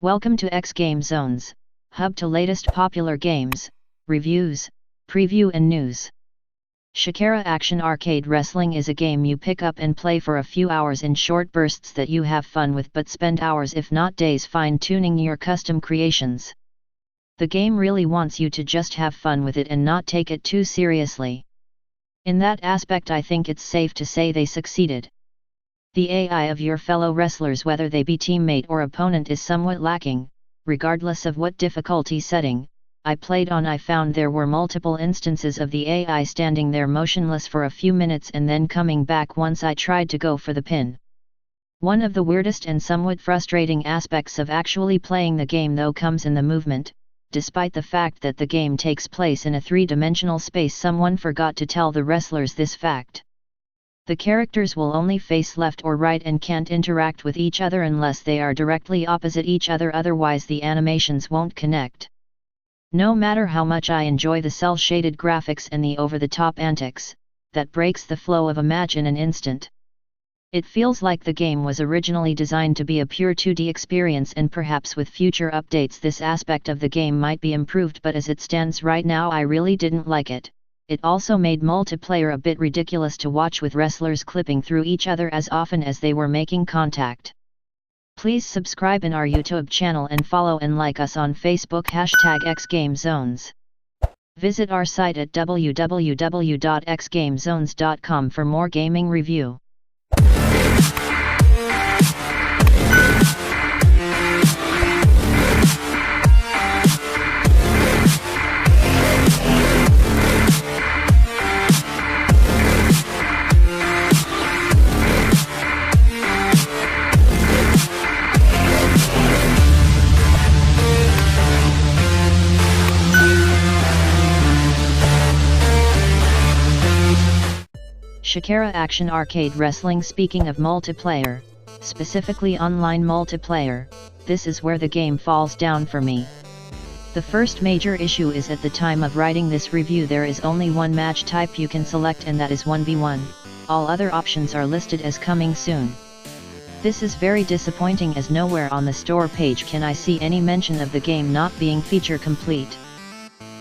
Welcome to xGameZones, hub to latest popular games, reviews, preview and news. Chikara Action Arcade Wrestling is a game you pick up and play for a few hours in short bursts that you have fun with but spend hours if not days fine-tuning your custom creations. The game really wants you to just have fun with it and not take it too seriously. In that aspect I think it's safe to say they succeeded. The AI of your fellow wrestlers, whether they be teammate or opponent, is somewhat lacking, regardless of what difficulty setting I played on. I found there were multiple instances of the AI standing there motionless for a few minutes and then coming back once I tried to go for the pin. One of the weirdest and somewhat frustrating aspects of actually playing the game though comes in the movement. Despite the fact that the game takes place in a three-dimensional space, someone forgot to tell the wrestlers this fact. The characters will only face left or right and can't interact with each other unless they are directly opposite each other, otherwise the animations won't connect. No matter how much I enjoy the cel-shaded graphics and the over-the-top antics, that breaks the flow of a match in an instant. It feels like the game was originally designed to be a pure 2D experience, and perhaps with future updates this aspect of the game might be improved, but as it stands right now I really didn't like it. It also made multiplayer a bit ridiculous to watch, with wrestlers clipping through each other as often as they were making contact. Please subscribe in our YouTube channel and follow and like us on Facebook #xgamezones. Visit our site at www.xgamezones.com for more gaming review. Chikara Action Arcade Wrestling. Speaking of multiplayer, specifically online multiplayer, this is where the game falls down for me. The first major issue is at the time of writing this review there is only one match type you can select, and that is 1v1, all other options are listed as coming soon. This is very disappointing as nowhere on the store page can I see any mention of the game not being feature complete.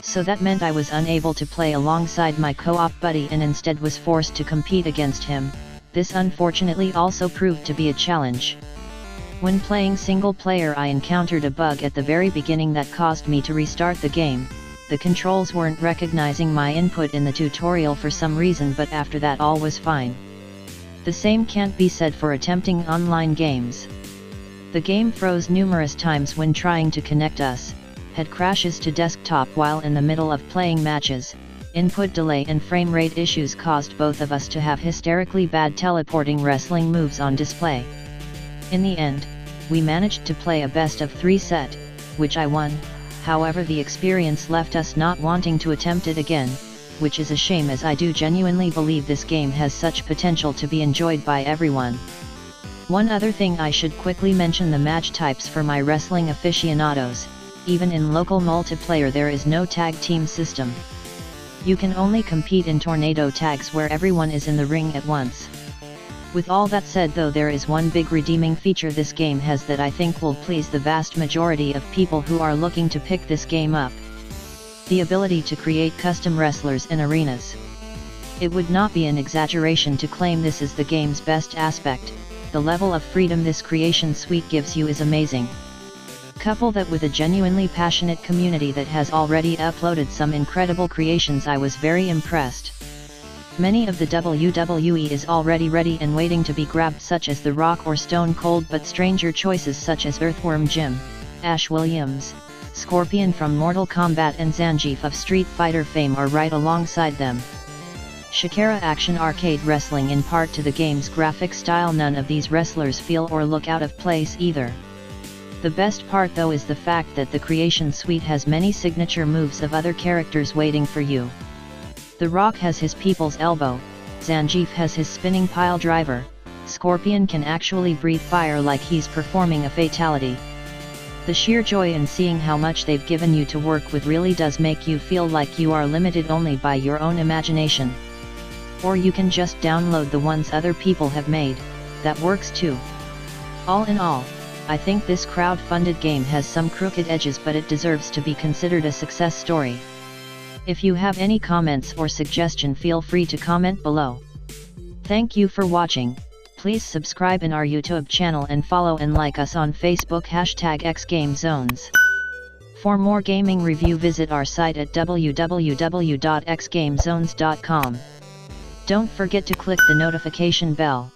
So that meant I was unable to play alongside my co-op buddy and instead was forced to compete against him. This unfortunately also proved to be a challenge. When playing single player I encountered a bug at the very beginning that caused me to restart the game. The controls weren't recognizing my input in the tutorial for some reason, but after that all was fine. The same can't be said for attempting online games. The game froze numerous times when trying to connect us. Had crashes to desktop while in the middle of playing matches. Input delay and frame rate issues caused both of us to have hysterically bad teleporting wrestling moves on display. In the end, we managed to play a best of 3 set, which I won. However, the experience left us not wanting to attempt it again, which is a shame as I do genuinely believe this game has such potential to be enjoyed by everyone. One other thing I should quickly mention: the match types for my wrestling aficionados. Even in local multiplayer there is no tag team system. You can only compete in tornado tags where everyone is in the ring at once. With all that said though, there is one big redeeming feature this game has that I think will please the vast majority of people who are looking to pick this game up. The ability to create custom wrestlers in arenas. It would not be an exaggeration to claim this is the game's best aspect. The level of freedom this creation suite gives you is amazing. Couple that with a genuinely passionate community that has already uploaded some incredible creations, I was very impressed. Many of the WWE is already ready and waiting to be grabbed, such as The Rock or Stone Cold, but stranger choices such as Earthworm Jim, Ash Williams, Scorpion from Mortal Kombat and Zangief of Street Fighter fame are right alongside them. Chikara Action Arcade Wrestling. In part to the game's graphic style, none of these wrestlers feel or look out of place either. The best part though is the fact that the creation suite has many signature moves of other characters waiting for you. The Rock has his people's elbow, Zangief has his spinning pile driver, Scorpion can actually breathe fire like he's performing a fatality. The sheer joy in seeing how much they've given you to work with really does make you feel like you are limited only by your own imagination. Or you can just download the ones other people have made, that works too. All in all, I think this crowd-funded game has some crooked edges, but it deserves to be considered a success story. If you have any comments or suggestion, feel free to comment below. Thank you for watching. Please subscribe in our YouTube channel and follow and like us on Facebook #xGameZones. For more gaming review, visit our site at www.xgamezones.com. Don't forget to click the notification bell.